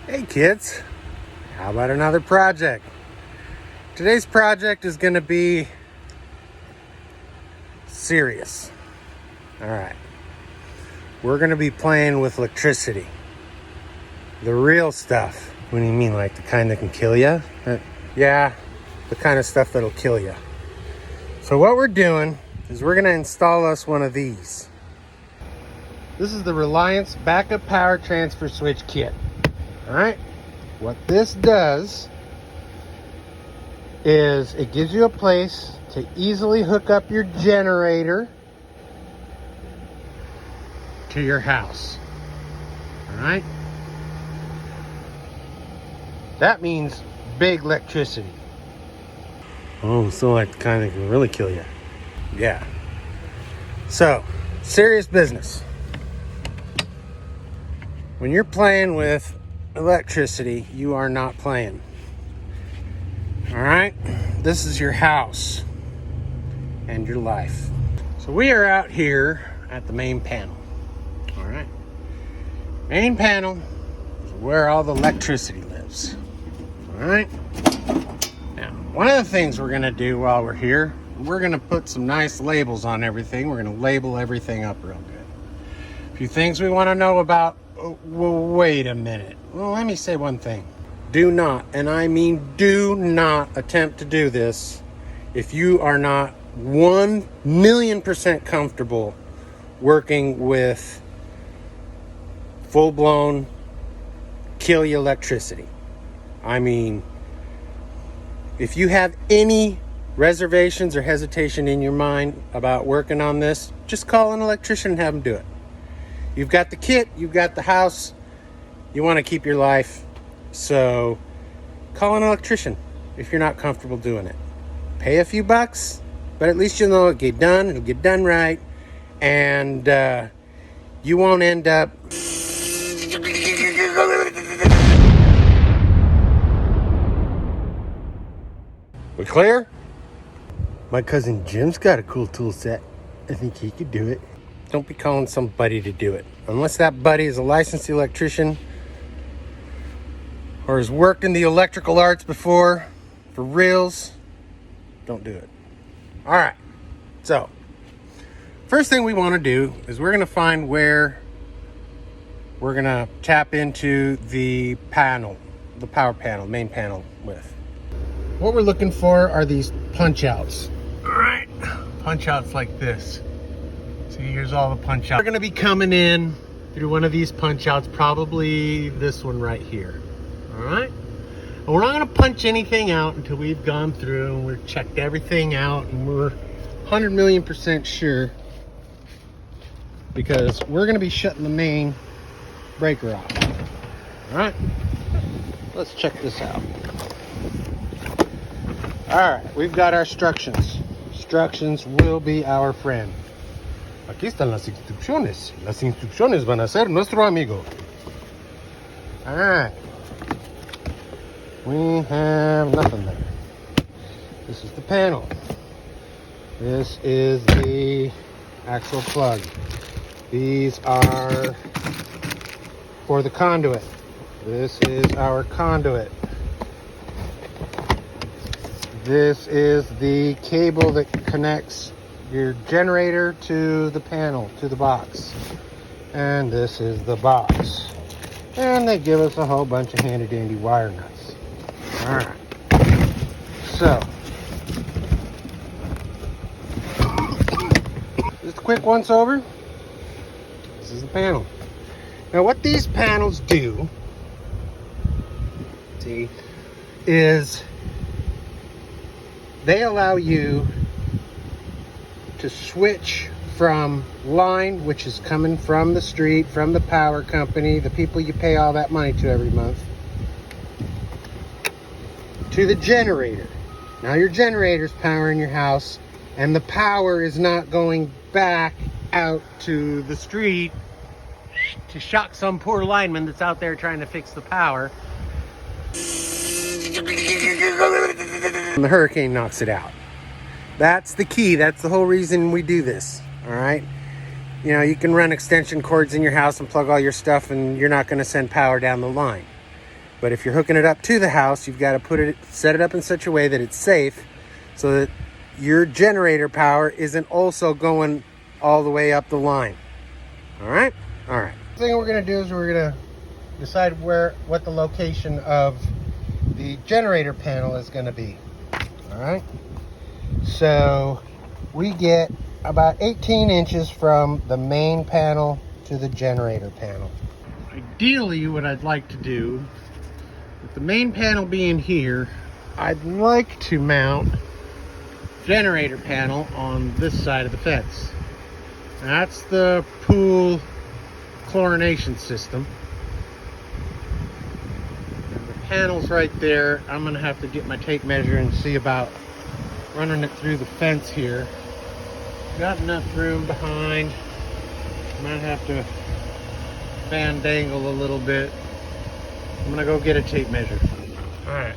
Hey kids, how about another project? Today's project is going to be serious. Alright, we're going to be playing with electricity. The real stuff. What do you mean, like the kind that can kill you? Yeah, the kind of stuff that'll kill you. So what we're doing is we're going to install us one of these. This is the Reliance Backup Power Transfer Switch Kit. Alright, what this does is it gives you a place to easily hook up your generator to your house. Alright, that means big electricity. Oh, so like the kind that can really kill you. Yeah. So, serious business. When you're playing with electricity, you are not playing. Alright? This is your house and your life. So we are out here at the main panel. Alright? Main panel is where all the electricity lives. Alright? Now, one of the things we're going to do while we're here, we're going to put some nice labels on everything. We're going to label everything up real good. A few things we want to know about. Well, wait a minute. Well, let me say one thing. Do not, and I mean do not attempt to do this if you are not 1,000,000% comfortable working with full-blown kill you electricity. I mean, if you have any reservations or hesitation in your mind about working on this, just call an electrician and have them do it. You've got the kit, you've got the house, you want to keep your life, so call an electrician if you're not comfortable doing it. Pay a few bucks, but at least you'll know it'll get done right, and you won't end up we clear? My cousin Jim's got a cool tool set. I think he could do it. Don't be calling somebody to do it. Unless that buddy is a licensed electrician or has worked in the electrical arts before, for reals, don't do it. All right, so first thing we want to do is we're going to find where we're going to tap into the panel, the power panel, main panel with. What we're looking for are these punch outs. All right, punch outs like this. See, here's all the punch outs. We're gonna be coming in through one of these punch outs, probably this one right here. All right, and we're not gonna punch anything out until we've gone through and we've checked everything out and we're 100,000,000% sure, because we're gonna be shutting the main breaker off. All right, let's check this out. All right, we've got our instructions. Instructions will be our friend. Aquí están las instrucciones. Las instrucciones van a ser nuestro amigo. Alright. We have nothing there. This is the panel. This is the actual plug. These are for the conduit. This is our conduit. This is the cable that connects your generator to the panel, to the box. And this is the box. And they give us a whole bunch of handy dandy wire nuts. Alright. So, just a quick once over. This is the panel. Now what these panels do, see, is they allow you to switch from line, which is coming from the street, from the power company, the people you pay all that money to every month, to the generator. Now your generator's powering your house, and the power is not going back out to the street to shock some poor lineman that's out there trying to fix the power. And the hurricane knocks it out. That's the key. That's the whole reason we do this. All right. You know, you can run extension cords in your house and plug all your stuff, and you're not going to send power down the line. But if you're hooking it up to the house, you've got to set it up in such a way that it's safe so that your generator power isn't also going all the way up the line. All right? All right. The thing we're going to do is we're going to decide what the location of the generator panel is going to be. All right? So we get about 18 inches from the main panel to the generator panel. Ideally, what I'd like to do, with the main panel being here, I'd like to mount generator panel on this side of the fence. That's the pool chlorination system. And the panel's right there. I'm gonna have to get my tape measure and see about running it through the fence here. Got enough room behind. Might have to fandangle a little bit. I'm gonna go get a tape measure. All right,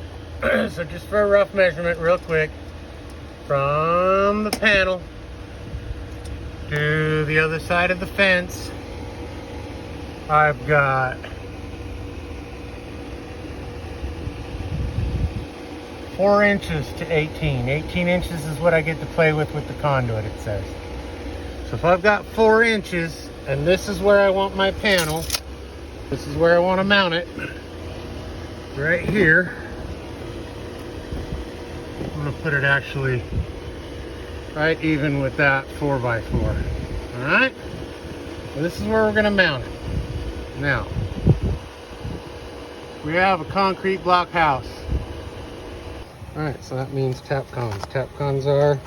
so just for a rough measurement real quick, from the panel to the other side of the fence, I've got 4 inches to 18. 18 inches is what I get to play with the conduit, it says. So if I've got 4 inches, and this is where I want my panel, this is where I want to mount it, right here. I'm going to put it actually right even with that 4x4. All right? So this is where we're going to mount it. Now, we have a concrete block house. All right, so that means tapcons. Tapcons are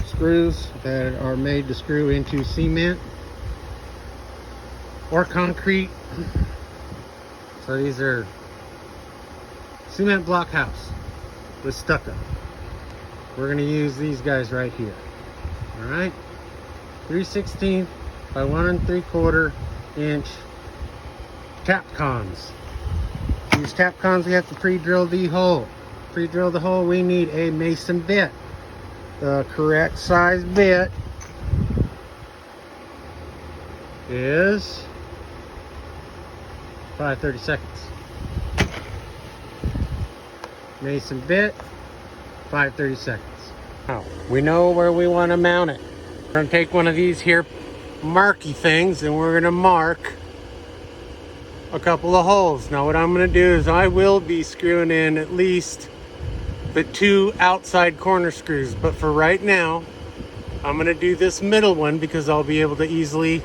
screws that are made to screw into cement or concrete. So these are cement block house with stucco. We're going to use these guys right here. All right, 3/16 by 1 3/4 inch tapcons. To use tapcons, we have to pre-drill the hole. Pre-drill the hole, we need a mason bit. The correct size bit is 5/32. Mason bit, 5/32. Now, we know where we want to mount it. We're going to take one of these here marky things and we're going to mark a couple of holes. Now what I'm going to do is I will be screwing in at least the 2 outside corner screws, but for right now I'm going to do this middle one because I'll be able to easily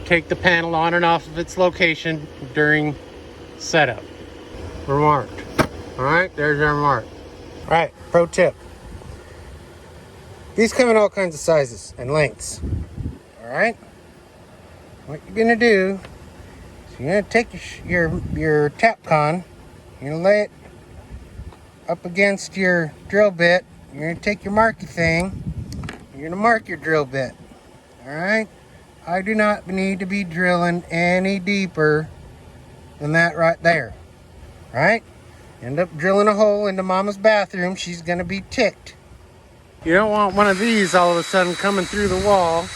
take the panel on and off of its location during setup. We're marked. All right, there's our mark. All right, pro tip. These come in all kinds of sizes and lengths. All right, what you're going to do, you're going to take your tapcon, you're going to lay it up against your drill bit. You're going to take your marky thing, you're going to mark your drill bit. All right? I do not need to be drilling any deeper than that right there. All right? End up drilling a hole into Mama's bathroom, she's going to be ticked. You don't want one of these all of a sudden coming through the wall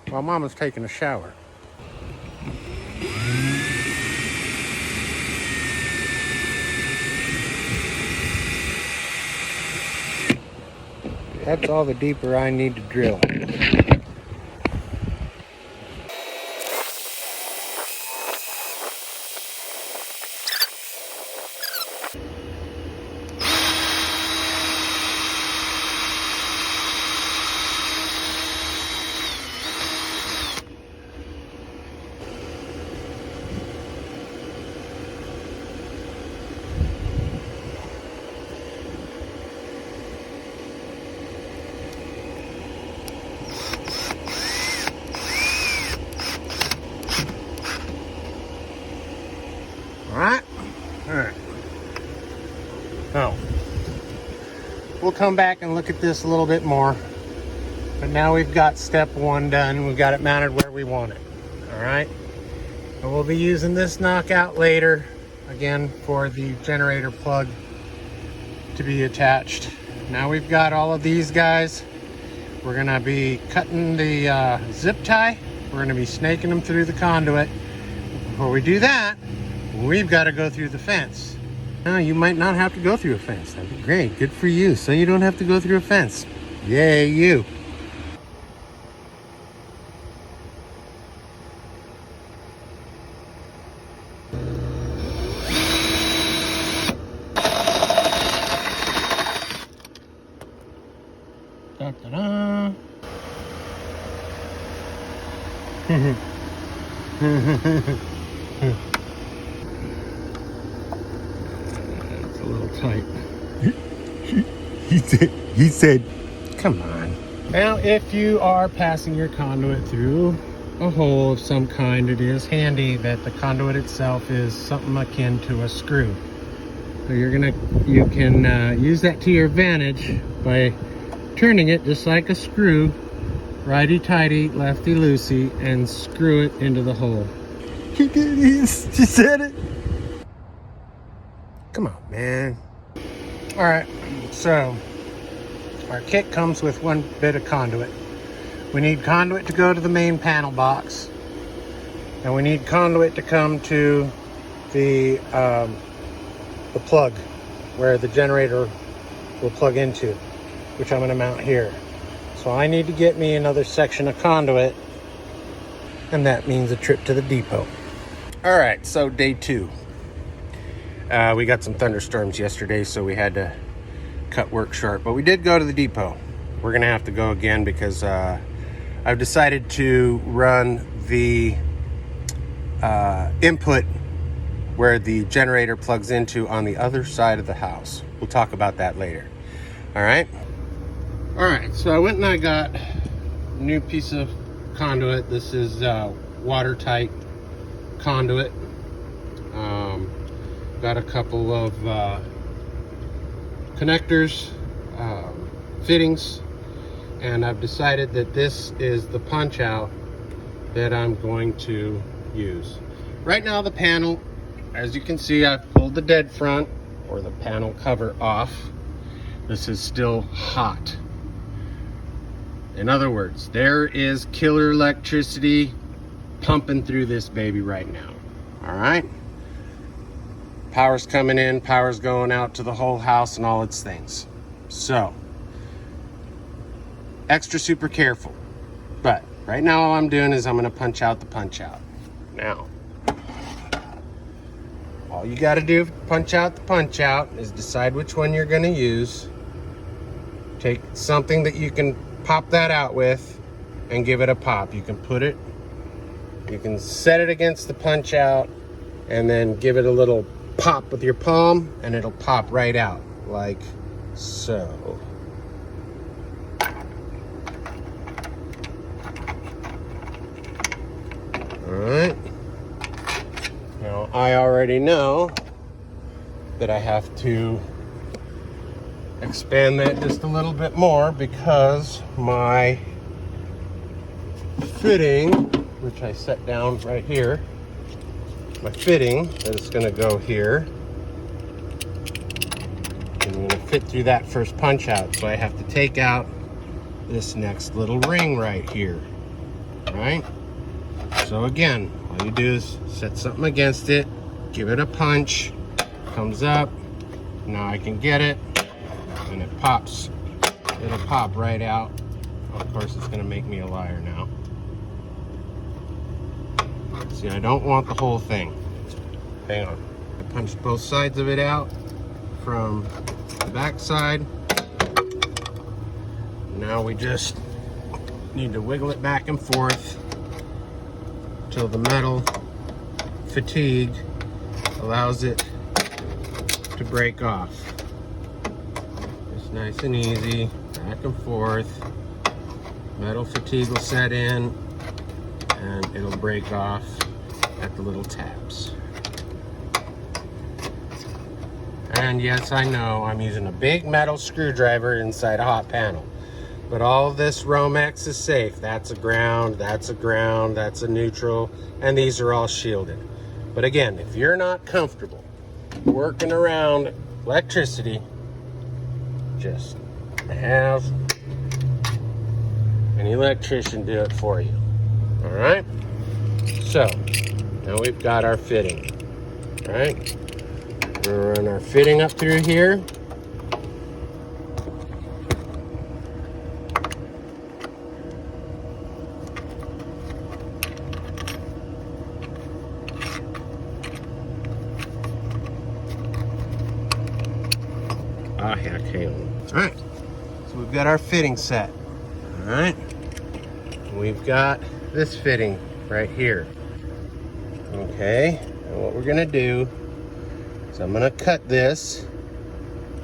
while Mama's taking a shower. That's all the deeper I need to drill. Alright. Now, we'll come back and look at this a little bit more. But now we've got step 1 done. We've got it mounted where we want it. Alright. And we'll be using this knockout later, again, for the generator plug to be attached. Now we've got all of these guys. We're going to be cutting the zip tie. We're going to be snaking them through the conduit. Before we do that, we've got to go through the fence. No, you might not have to go through a fence. That'd be great. Good for you. So you don't have to go through a fence. Yay, you. Da-da-da. It's a little tight. He said, come on. Now, if you are passing your conduit through a hole of some kind, it is handy that the conduit itself is something akin to a screw. So you can use that to your advantage by turning it just like a screw, righty-tighty, lefty-loosey, and screw it into the hole. He did, he said it. Come on, man. All right, so our kit comes with one bit of conduit. We need conduit to go to the main panel box, and we need conduit to come to the plug where the generator will plug into, which I'm going to mount here. So I need to get me another section of conduit, and that means a trip to the depot. All right, so day 2. We got some thunderstorms yesterday, so we had to cut work short, but we did go to the depot. We're gonna have to go again because I've decided to run the input where the generator plugs into on the other side of the house. We'll talk about that later. All right, so I went and I got a new piece of conduit. This is watertight conduit. Got a couple of connectors, fittings, and I've decided that this is the punch out that I'm going to use. Right now the panel, as you can see, I've pulled the dead front or the panel cover off. This is still hot. In other words, there is killer electricity pumping through this baby right now. All right, power's coming in, power's going out to the whole house and all its things. So extra super careful, but right now all I'm doing is I'm going to punch out the punch out. Now all you got to do to punch out the punch out is decide which one you're going to use. Take something that you can pop that out with and give it a pop. You can set it against the punch out and then give it a little pop with your palm and it'll pop right out like so. All right. Now I already know that I have to expand that just a little bit more because my fitting, which I set down right here, my fitting is going to go here. I'm going to fit through that first punch out, so I have to take out this next little ring right here. All right? So again, all you do is set something against it, give it a punch, comes up, now I can get it, and it pops. It'll pop right out. Of course, it's going to make me a liar now. See, I don't want the whole thing. Hang on. I punched both sides of it out from the back side. Now we just need to wiggle it back and forth till the metal fatigue allows it to break off. Just nice and easy, back and forth. Metal fatigue will set in and it'll break off at the little tabs. And yes, I know I'm using a big metal screwdriver inside a hot panel, but all of this Romex is safe. That's a ground, that's a ground, that's a neutral, and these are all shielded. But again, if you're not comfortable working around electricity, just have an electrician do it for you. All right, so now we've got our fitting. All right, we're gonna run our fitting up through here. All right, so we've got our fitting set. All right, we've got this fitting right here. Okay, and what we're gonna do is I'm gonna cut this.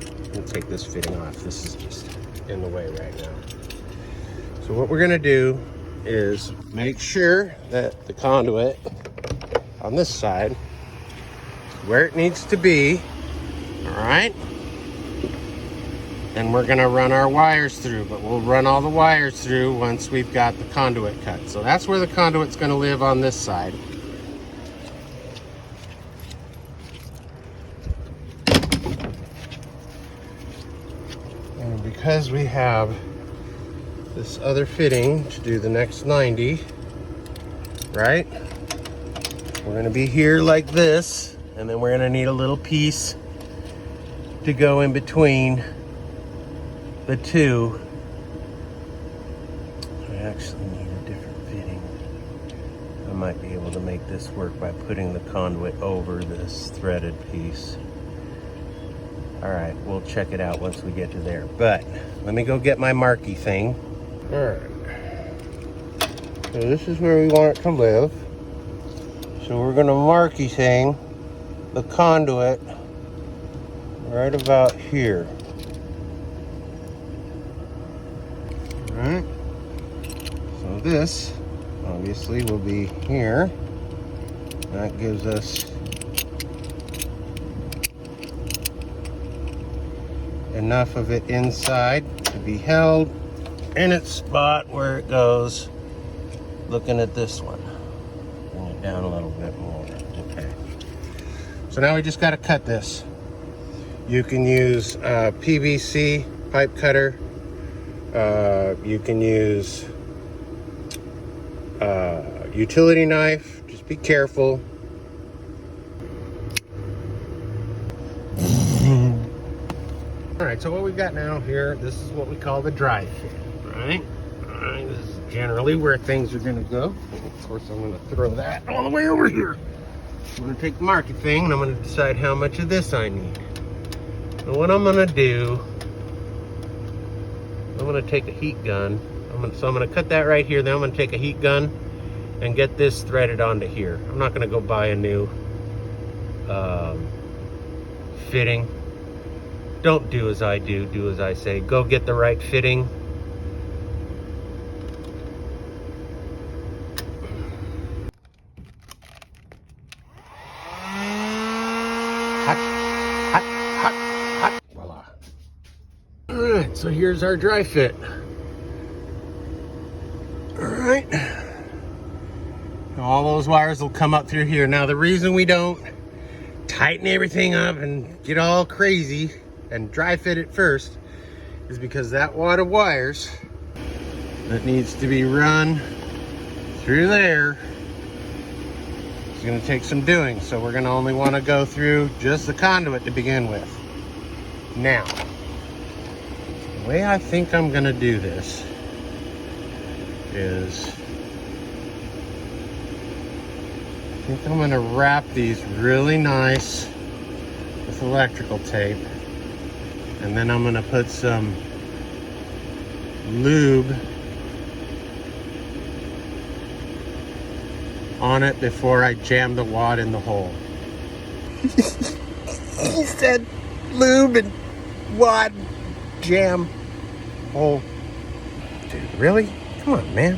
Let me take this fitting off. This is just in the way right now. So what we're gonna do is make sure that the conduit on this side is where it needs to be. All right. And we're gonna run our wires through, but we'll run all the wires through once we've got the conduit cut. So that's where the conduit's gonna live on this side. And because we have this other fitting to do the next 90, right? We're gonna be here like this, and then we're gonna need a little piece to go in between the two. I actually need a different fitting. I might be able to make this work by putting the conduit over this threaded piece. All right, we'll check it out once we get to there. But let me go get my marquee thing. All right. So this is where we want it to live. So we're gonna marquee thing the conduit right about here. Alright, so this obviously will be here. That gives us enough of it inside to be held in its spot where it goes. Looking at this one, bring it down a little bit more. Okay, so now we just got to cut this. You can use PVC pipe cutter. You can use utility knife. Just be careful. All right, so what we've got now here, this is what we call the dry fit, right? All right, this is generally where things are gonna go. Of course, I'm gonna throw that all the way over here. I'm gonna take the market thing and I'm gonna decide how much of this I need. And what I'm gonna do, I'm gonna take a heat gun. So I'm gonna cut that right here. Then I'm gonna take a heat gun and get this threaded onto here. I'm not gonna go buy a new fitting. Don't do as I do, do as I say. Go get the right fitting. Hot, hot, hot, hot. Voila. All right, so here's our dry fit. All right. All those wires will come up through here. Now, the reason we don't tighten everything up and get all crazy and dry fit it first is because that wad of wires that needs to be run through there is going to take some doing. So we're going to only want to go through just the conduit to begin with. Now, the way I think I'm going to do this is I think I'm going to wrap these really nice with electrical tape. And then I'm gonna put some lube on it before I jam the wad in the hole. He said lube and wad jam hole. Dude, really? Come on, man.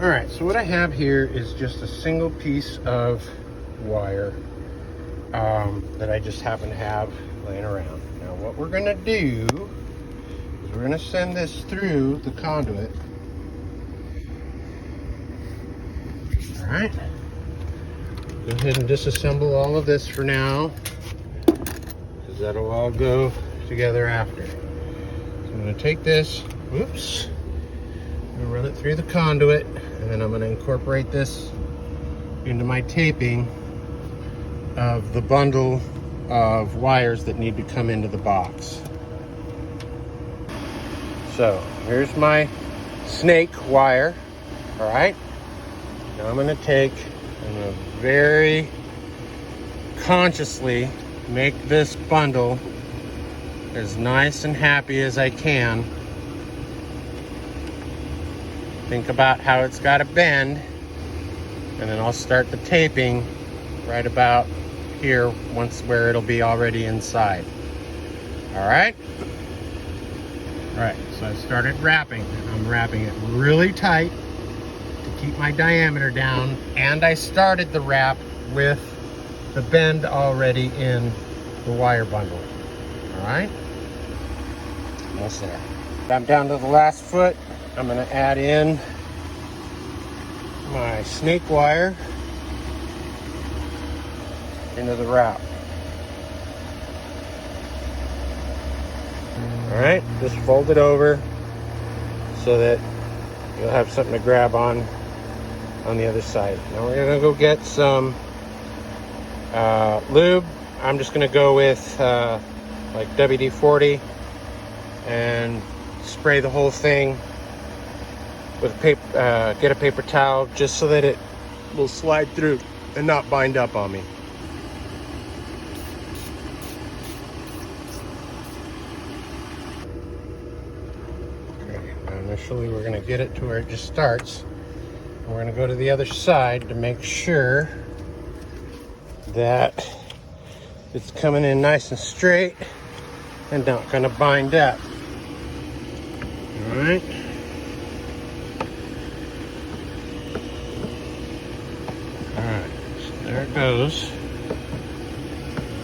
All right, so what I have here is just a single piece of wire that I just happen to have laying around. Now what we're gonna do is we're gonna send this through the conduit. All right, go ahead and disassemble all of this for now, because that'll all go together after. So I'm gonna take this, whoops, I'm gonna run it through the conduit, and then I'm gonna incorporate this into my taping of the bundle of wires that need to come into the box. So here's my snake wire. All right, now I'm going to take and very consciously make this bundle as nice and happy as I can. Think about how it's got to bend, and then I'll start the taping right about here, where it'll be already inside. All right, so I started wrapping, and I'm wrapping it really tight to keep my diameter down, and I started the wrap with the bend already in the wire bundle. All right, almost there. I'm down to the last foot. I'm going to add in my snake wire into the wrap. All right, just fold it over so that you'll have something to grab on the other side. Now we're going to go get some lube. I'm just going to go with like WD-40 and spray the whole thing with paper. Get a paper towel just so that it will slide through and not bind up on me. Okay, initially we're going to get it to where it just starts. We're going to go to the other side to make sure that it's coming in nice and straight and not going to bind up. All right. All right, so there it goes.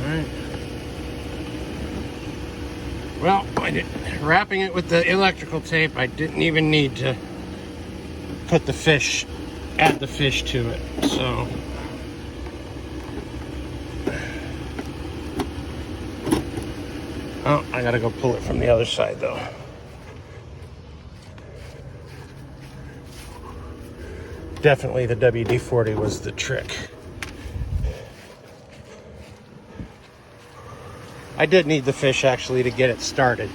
All right. Well, wrapping it with the electrical tape, I didn't even need to put the fish, add the fish to it. So oh, I gotta go pull it from the other side though. Definitely the WD-40 was the trick. I did need the fish actually to get it started.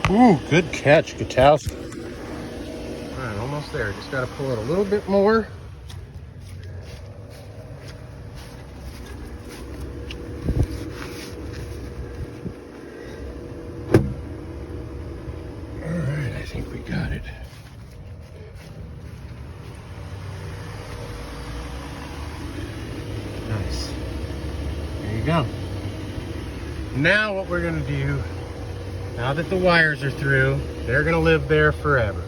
Ooh, good catch, Gutowski. All right, almost there. Just got to pull it a little bit more. All right, I think we got it. Nice. There you go. Now what we're going to do, now that the wires are through, they're going to live there forever.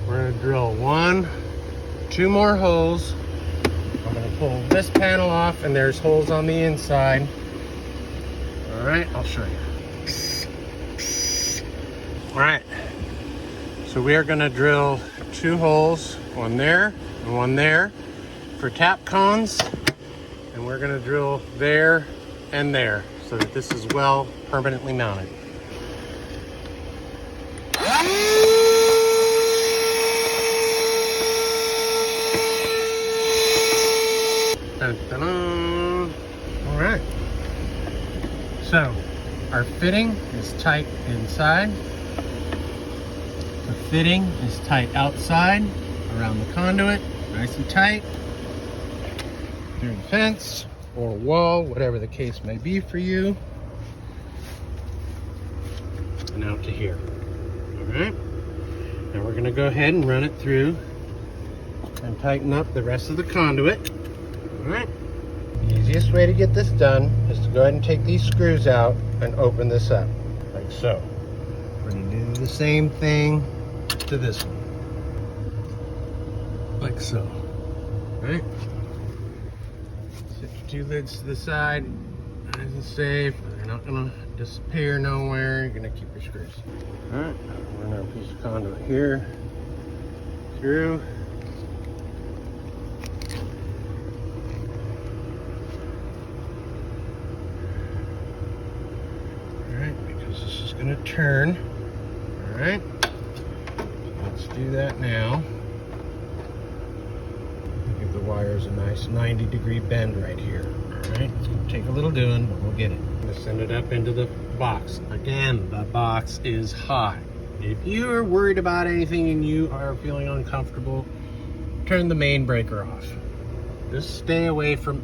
We're going to drill 2 more holes. I'm going to pull this panel off, and there's holes on the inside. All right, I'll show you. All right, so we are going to drill 2 holes, one there and one there for tap cones, and we're going to drill there and there so that this is well permanently mounted. Dun, dun, dun. All right, so our fitting is tight inside. The fitting is tight outside around the conduit, nice and tight through the fence or wall, whatever the case may be for you, and out to here. All right, now we're going to go ahead and run it through and tighten up the rest of the conduit. All right, the easiest way to get this done is to go ahead and take these screws out and open this up like so. We're going to do the same thing to this one, like so. All right, set your 2 lids to the side, nice and safe. They're not going to disappear nowhere. You're going to keep your screws. All right, run our piece of conduit here through. All right, because this is going to turn. All right, Let's do that now. Give the wires a nice 90-degree bend right here. All right, it's gonna take a little doing, but we'll get it. I'm gonna send it up into the box. Again, the box is hot. If you are worried about anything and you are feeling uncomfortable, turn the main breaker off. Just stay away from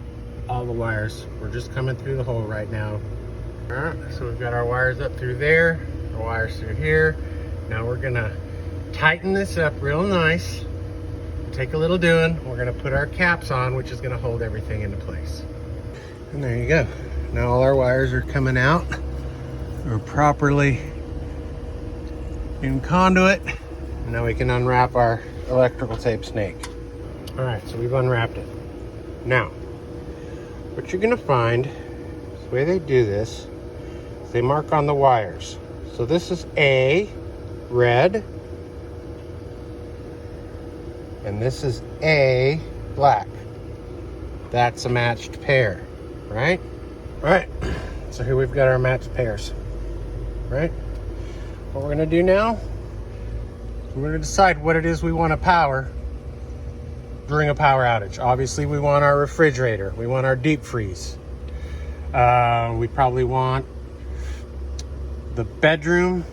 all the wires. We're just coming through the hole right now. All right, so we've got our wires up through there, our wires through here. Now we're gonna tighten this up real nice. Take a little doing. We're gonna put our caps on, which is gonna hold everything into place. And there you go. Now all our wires are coming out. They're properly in conduit. Now we can unwrap our electrical tape snake. All right, so we've unwrapped it. Now, what you're gonna find is the way they do this is they mark on the wires. So this is A, red, and this is A, black. That's a matched pair, right? All right, so here we've got our matched pairs, right? What we're gonna do now, we're gonna decide what it is we wanna power during a power outage. Obviously, we want our refrigerator. We want our deep freeze. We probably want the bedroom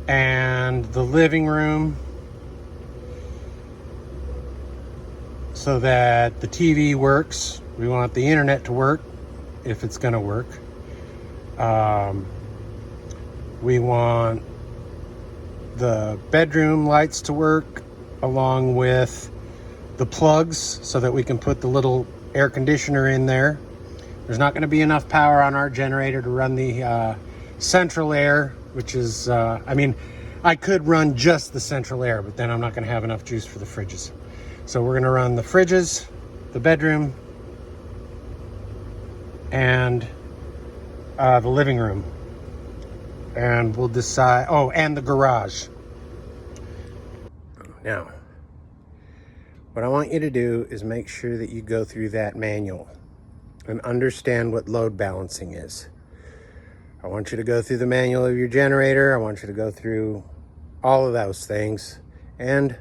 and the living room so that the TV works. We want the internet to work if it's gonna work. We want the bedroom lights to work along with the plugs so that we can put the little air conditioner in there. There's not going to be enough power on our generator to run the central air, which is, I mean, I could run just the central air, but then I'm not going to have enough juice for the fridges. So we're going to run the fridges, the bedroom, and the living room. And we'll decide, oh, and the garage. Now, what I want you to do is make sure that you go through that manual and understand what load balancing is. I want you to go through the manual of your generator. I want you to go through all of those things. And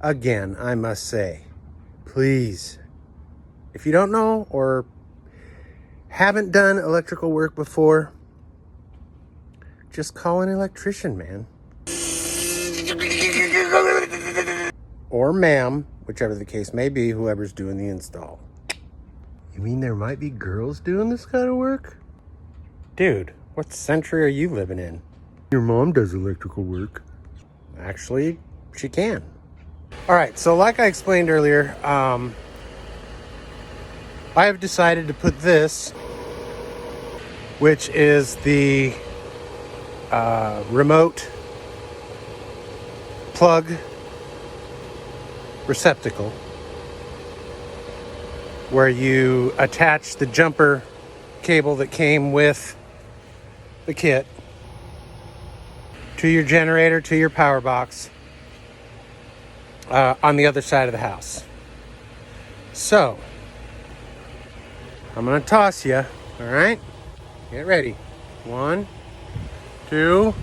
again, I must say, please, if you don't know or haven't done electrical work before, just call an electrician, man. Or ma'am, whichever the case may be, whoever's doing the install. You mean there might be girls doing this kind of work? Dude, what century are you living in? Your mom does electrical work. Actually, she can. All right, so like I explained earlier, I have decided to put this, which is the remote plug receptacle, where you attach the jumper cable that came with the kit to your generator, to your power box, on the other side of the house. So, I'm gonna toss you, all right? Get ready. 1, 2.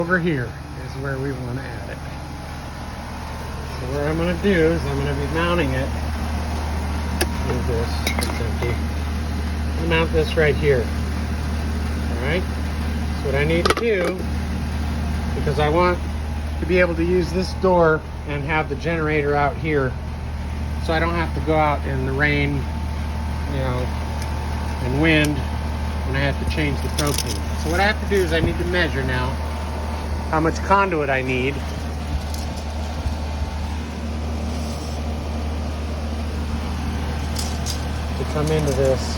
Over here is where we want to add it. So what I'm going to do is I'm going to be mounting it with this. It's empty. I'm going to mount this right here. Alright? So what I need to do, because I want to be able to use this door and have the generator out here, so I don't have to go out in the rain, you know, and wind when I have to change the propane. So what I have to do is I need to measure now how much conduit I need come into this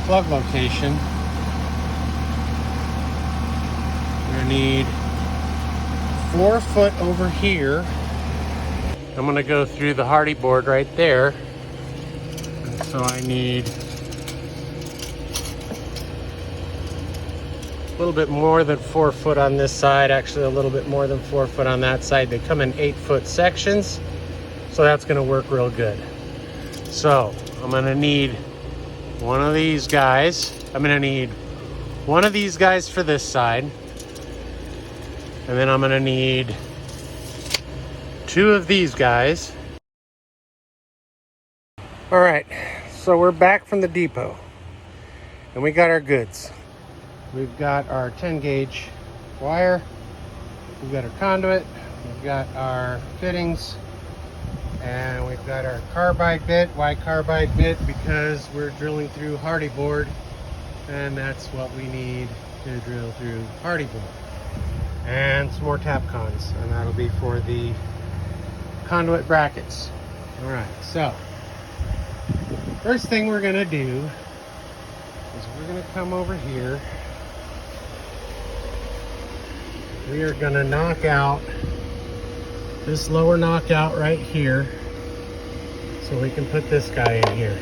plug location, we're gonna need 4 foot over here. I'm gonna go through the hardy board right there. And so I need a little bit more than 4 foot on this side, actually a little bit more than 4 foot on that side. They come in 8-foot sections, so that's gonna work real good. So I'm gonna need one of these guys. I'm gonna need one of these guys for this side, and then I'm gonna need 2 of these guys. All right, so we're back from the depot, and we got our goods. We've got our 10 gauge wire, we've got our conduit, we've got our fittings, and we've got our carbide bit. Why carbide bit? Because we're drilling through hardy board, and that's what we need to drill through hardy board. And some more tap cons, and that'll be for the conduit brackets. All right, so first thing we're gonna do is we're gonna come over here. We are gonna knock out this lower knockout right here, so we can put this guy in here.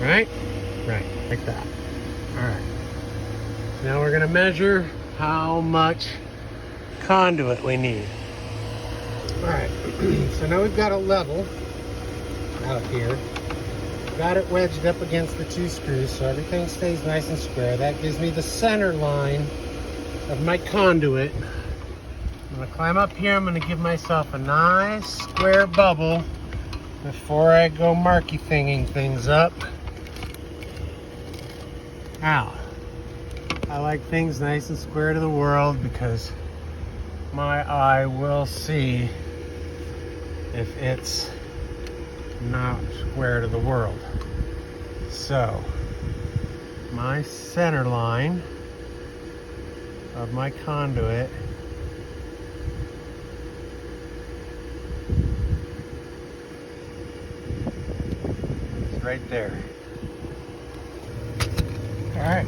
Right, like that. All right. Now we're gonna measure how much conduit we need. All right. So now we've got a level out here. Got it wedged up against the 2 screws, so everything stays nice and square. That gives me the center line of my conduit. I'm gonna climb up here. I'm gonna give myself a nice square bubble before I go marky thinging things up. Now, I like things nice and square to the world because my eye will see if it's not square to the world. So, my center line of my conduit is right there. All right,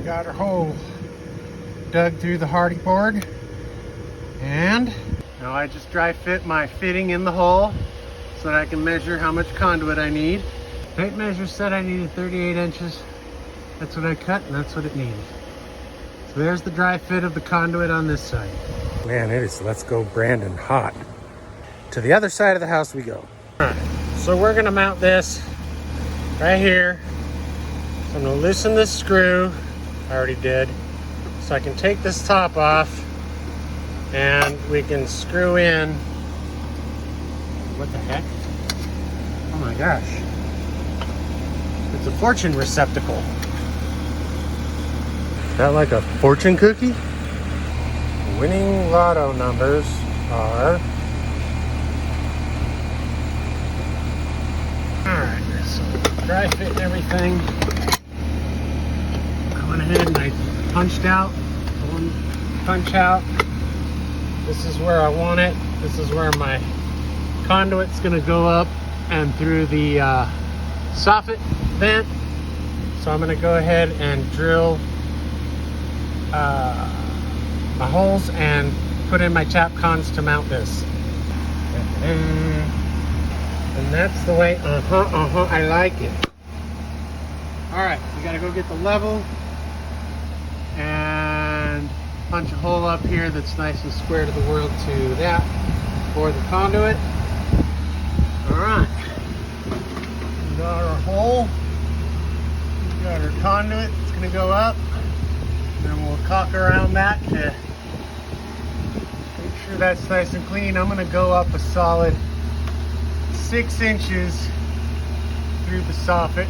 got our hole dug through the hardy board, and now I just dry fit my fitting in the hole so that I can measure how much conduit I need. Tape measure said I needed 38 inches. That's what I cut, and that's what it needed. So there's the dry fit of the conduit on this side. Man, it is Let's Go Brandon hot. To the other side of the house we go. All right, so we're gonna mount this right here. So I'm gonna loosen this screw. I already did. So I can take this top off and we can screw in. What the heck? Oh my gosh. It's a fortune receptacle. Is that like a fortune cookie? Winning lotto numbers are... Alright, so dry fit and everything. I went ahead and I punched out. One punch out. This is where I want it. This is where my conduit's gonna go up and through the soffit vent. So I'm gonna go ahead and drill my holes and put in my tap cons to mount this. And that's the way, I like it. All right, we gotta go get the level and punch a hole up here that's nice and square to the world to that for the conduit. All right, we got our hole, we got our conduit, it's gonna go up, and then we'll caulk around that to make sure that's nice and clean. I'm gonna go up a solid 6 inches through the soffit.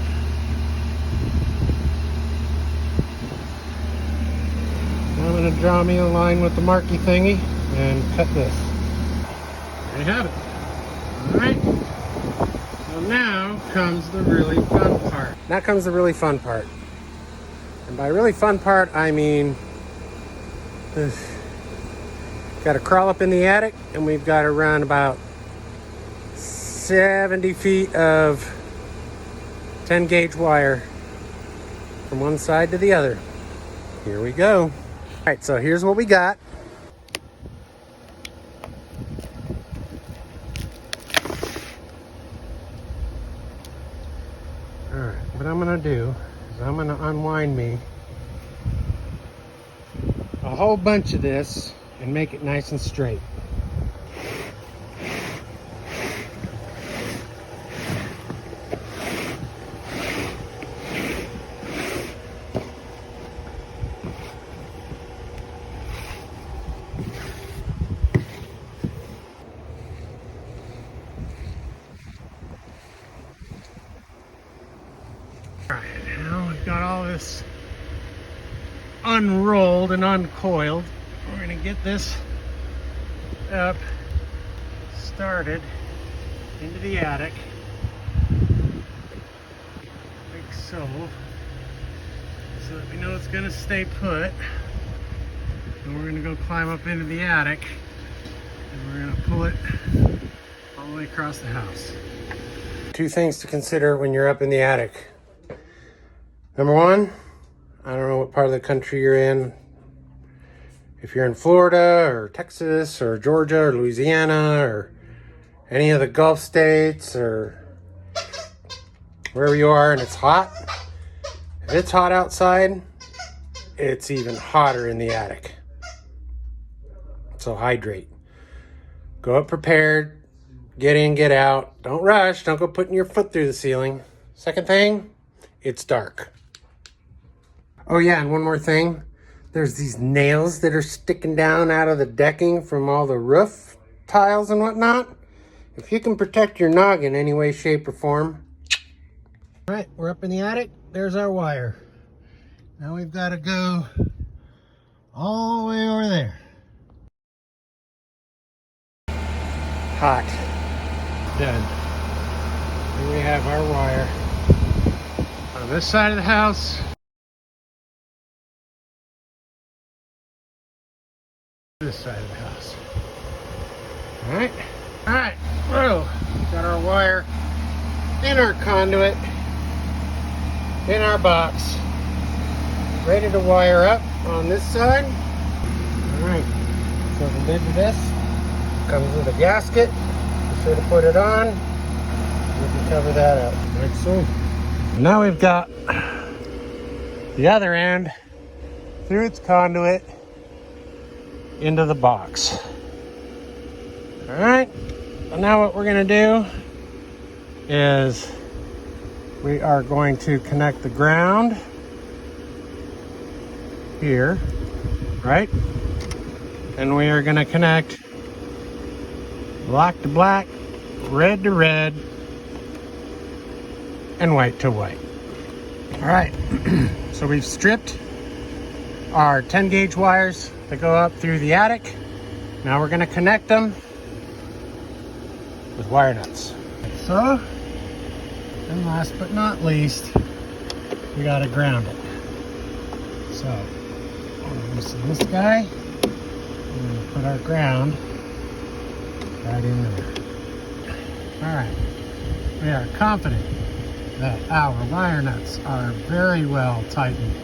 I'm going to draw me a line with the marky thingy and cut this. There you have it. Alright. So now comes the really fun part. Now comes the really fun part. And by really fun part, I mean got to crawl up in the attic, and we've got to run about 70 feet of 10 gauge wire from one side to the other. Here we go. All right, so here's what we got. All right, what I'm gonna do is I'm gonna unwind me a whole bunch of this and make it nice and straight. Alright, now we've got all this unrolled and uncoiled. We're going to get this up, started into the attic, like so that we know it's going to stay put. And we're going to go climb up into the attic, and we're going to pull it all the way across the house. Two things to consider when you're up in the attic. Number one, I don't know what part of the country you're in. If you're in Florida or Texas or Georgia or Louisiana or any of the Gulf states or wherever you are and it's hot, if it's hot outside, it's even hotter in the attic. So hydrate. Go up prepared, get in, get out. Don't rush, don't go putting your foot through the ceiling. Second thing, it's dark. Oh yeah, and one more thing. There's these nails that are sticking down out of the decking from all the roof tiles and whatnot. If you can protect your noggin any way, shape, or form. All right, we're up in the attic. There's our wire. Now we've got to go all the way over there. Hot. Done. Here we have our wire. On this side of the house, this side of the house. All right, whoa, got our wire in our conduit, in our box, ready to wire up on this side. All right, so the lid to this comes with a gasket. Be sure to put it on. We can cover that up, like so. Now we've got the other end through its conduit into the box. All right, so now what we're gonna do is we are going to connect the ground here, right? And we are gonna connect black to black, red to red, and white to white. All right, so we've stripped our 10 gauge wires that go up through the attic. Now we're gonna connect them with wire nuts. Like so, and last but not least, we gotta ground it. So, I'm using this guy, we're gonna put our ground right in there. All right, we are confident that our wire nuts are very well tightened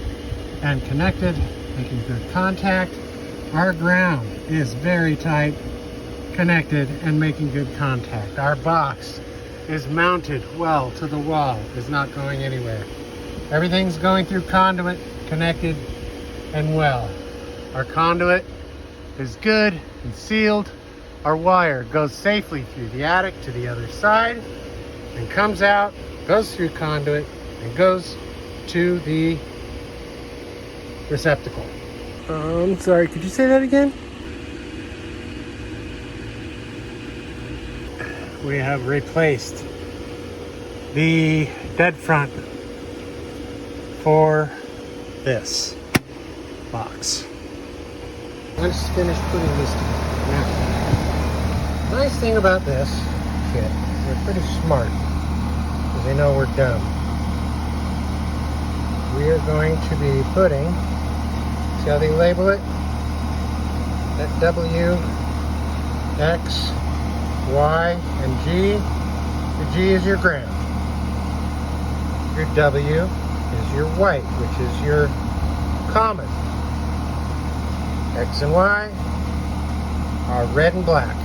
and connected, making good contact. Our ground is very tight, connected, and making good contact. Our box is mounted well to the wall, is not going anywhere. Everything's going through conduit, connected, and well. Our conduit is good and sealed. Our wire goes safely through the attic to the other side and comes out, goes through conduit, and goes to the receptacle. I'm sorry, could you say that again? We have replaced the dead front for this box. I'm just finished putting this together. Now, the nice thing about this kit, they're pretty smart because they know we're dumb. We are going to be putting, see how they label it? That W, X, Y, and G G is your ground. Your W is your white, which is your common. X and Y are red and black.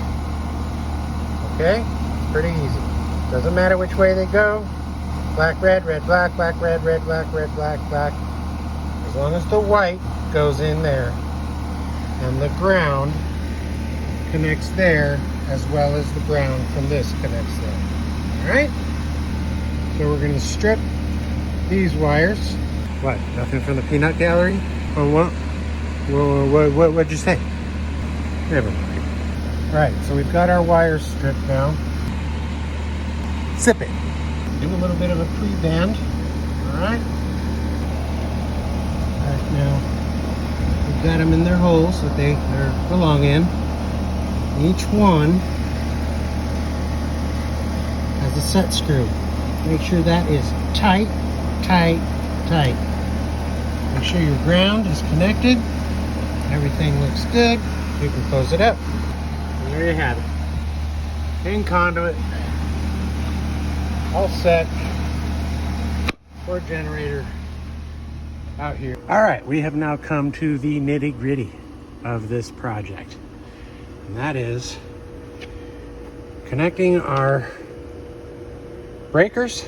Okay? Pretty easy. Doesn't matter which way they go. Black, red, black, red, black, black. As long as the white goes in there and the ground connects there, as well as the ground from this connects there. Alright? So we're going to strip these wires. What? Nothing from the peanut gallery? Oh, what? What'd you say? Never mind. Alright, so we've got our wires stripped now. Zip it. Do a little bit of a pre-band. Alright? Alright, now we've got them in their holes that they belong in. Each one has a set screw. Make sure that is tight, tight, tight. Make sure your ground is connected. Everything looks good. You can close it up. And there you have it. In conduit. All set for generator out here. All right, we have now come to the nitty-gritty of this project. And that is connecting our breakers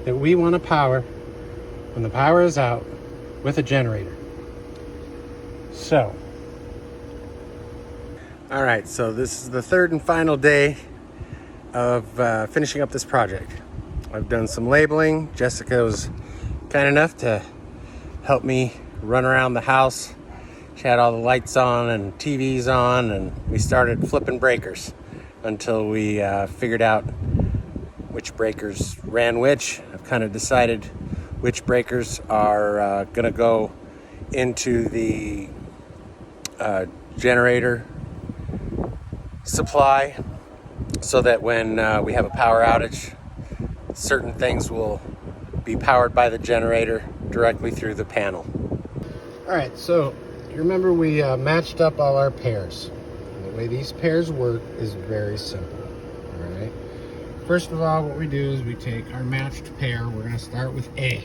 that we want to power when the power is out with a generator. So, all right, so this is the third and final day of finishing up this project. I've done some labeling. Jessica was kind enough to help me run around the house. She had all the lights on and TVs on, and we started flipping breakers until we figured out which breakers ran which. I've kind of decided which breakers are gonna go into the generator supply, so that when we have a power outage, certain things will be powered by the generator directly through the panel. All right, so you remember we matched up all our pairs. And the way these pairs work is very simple. All right. First of all, what we do is we take our matched pair. We're going to start with A.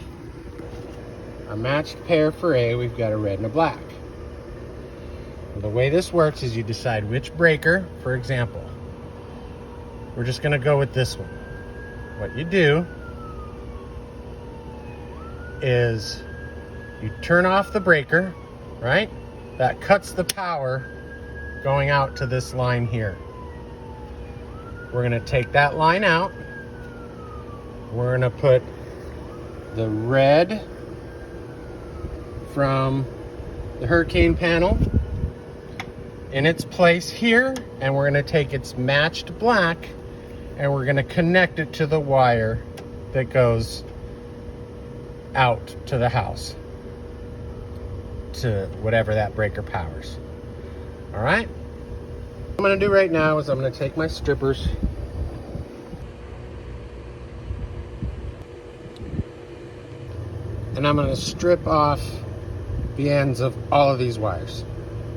Our matched pair for A, we've got a red and a black. The way this works is you decide which breaker. For example, we're just going to go with this one. What you do is you turn off the breaker, right? That cuts the power going out to this line here. We're going to take that line out. We're going to put the red from the hurricane panel in its place here, and we're going to take its matched black and we're going to connect it to the wire that goes out to the house, to whatever that breaker powers. All right? What I'm going to do right now is I'm going to take my strippers and I'm going to strip off the ends of all of these wires.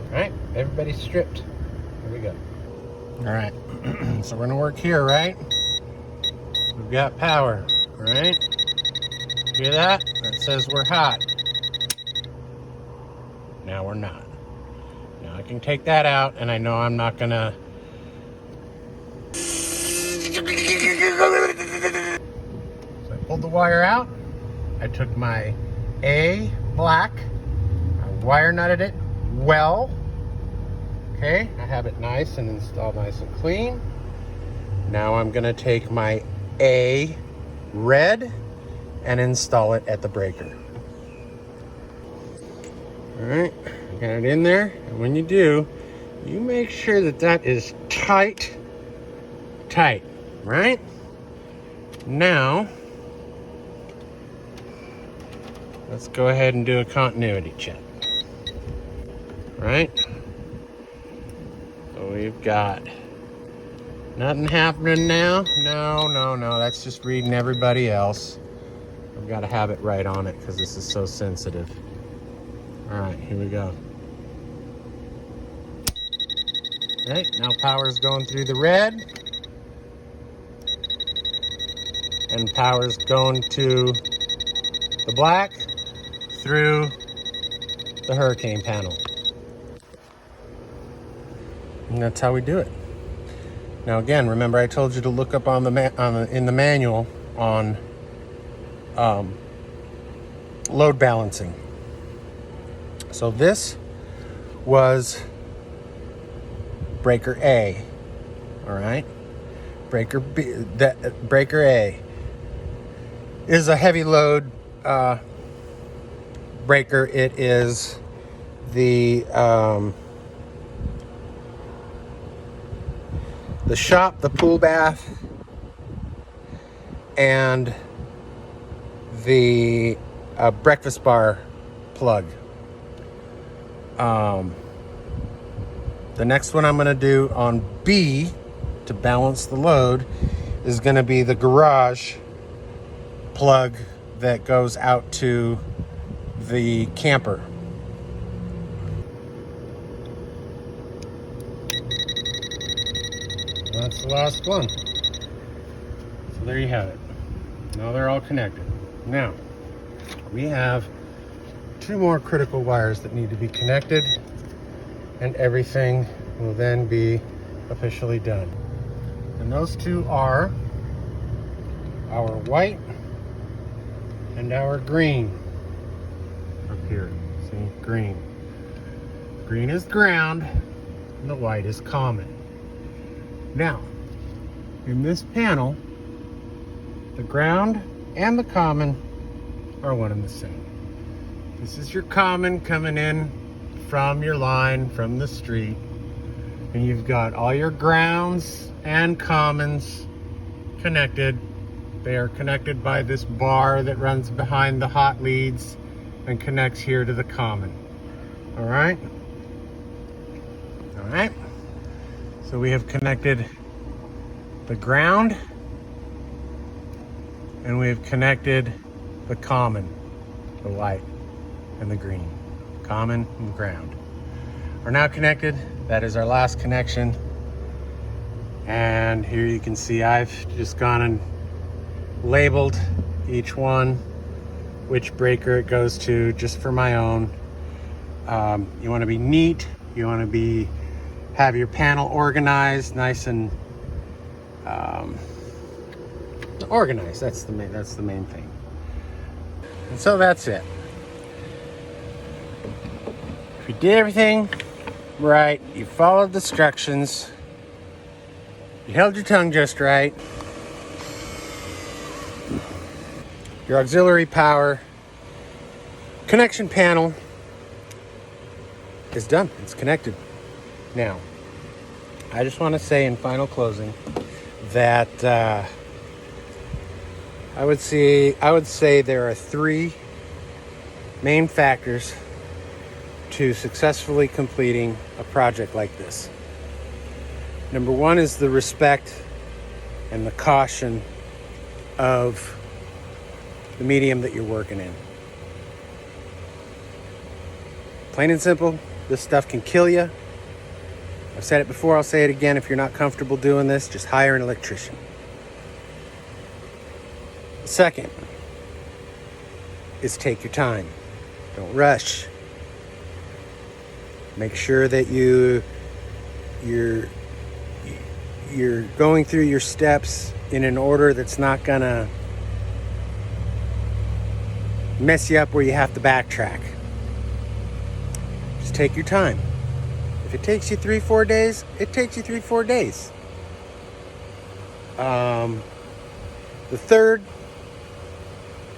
All right? Everybody's stripped. Here we go. All right. So we're going to work here, right? We've got power, all right? Hear that? That says we're hot. Now we're not. Now I can take that out, and I know I'm not gonna. So I pulled the wire out. I took my A black. I wire nutted it well. Okay, I have it nice and installed nice and clean. Now I'm gonna take my A red and install it at the breaker. All right, got it in there. And when you do, you make sure that that is tight, right? Now, let's go ahead and do a continuity check, right? So we've got nothing happening now. No, that's just reading everybody else. I've got to have it right on it because this is so sensitive. All right, here we go. All right, now power's going through the red. and power's going to the black through the hurricane panel. And that's how we do it. Now again, remember I told you to look up on in the manual on load balancing. So this was breaker A. All right, breaker B. Breaker A is a heavy load breaker. It is the shop, the pool bath, and the breakfast bar plug. The next one I'm going to do on B to balance the load is going to be the garage plug that goes out to the camper. That's the last one. So there you have it. Now they're all connected. Now we have 2 more critical wires that need to be connected, and everything will then be officially done. And those 2 are our white and our green. Up here, see, green. Green is ground and the white is common. Now, in this panel, the ground and the common are one and the same. This is your common coming in from your line, from the street, and you've got all your grounds and commons connected. They are connected by this bar that runs behind the hot leads and connects here to the common. All right? All right. So we have connected the ground and we have connected the common, the white and the green. Common and ground are now connected. That is our last connection. And here you can see I've just gone and labeled each one, which breaker it goes to, just for my own. You want to be neat. You want to have your panel organized, nice and organized. That's the main thing. And so that's it. If you did everything right, you followed the instructions, you held your tongue just right, your auxiliary power connection panel is done. It's connected. Now, I just want to say in final closing that I would say there are 3 main factors to successfully completing a project like this. Number 1 is the respect and the caution of the medium that you're working in. Plain and simple, this stuff can kill you. I've said it before, I'll say it again. If you're not comfortable doing this, just hire an electrician. The second is take your time. Don't rush. Make sure that you're going through your steps in an order that's not gonna mess you up where you have to backtrack. Just take your time. If it takes you 3-4 days, it takes you 3-4 days. The third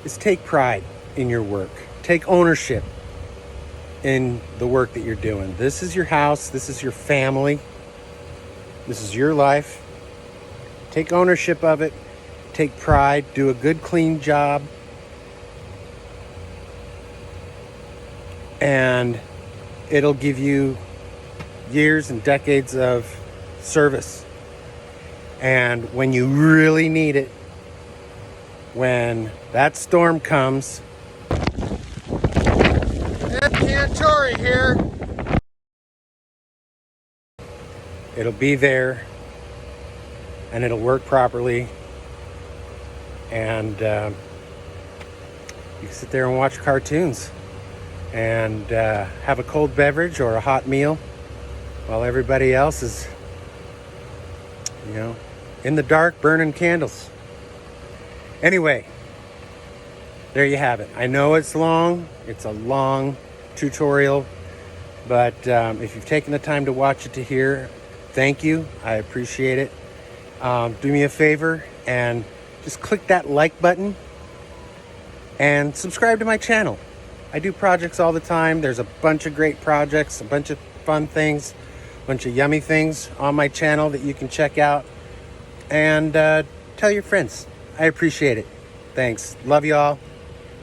is take pride in your work. Take ownership in the work that you're doing. This is your house. This is your family. This is your life. Take ownership of it. Take pride. Do a good, clean job. And it'll give you years and decades of service. And when you really need it, when that storm comes, Ed Cantori here, it'll be there and it'll work properly And you can sit there and watch cartoons and have a cold beverage or a hot meal while everybody else is, you know, in the dark burning candles. Anyway, there you have it. I know it's long. It's a long tutorial, but if you've taken the time to watch it to here, thank you. I appreciate it. Do me a favor and just click that like button and subscribe to my channel. I do projects all the time. There's a bunch of great projects, a bunch of fun things, a bunch of yummy things on my channel that you can check out. And tell your friends. I appreciate it. Thanks. Love you all.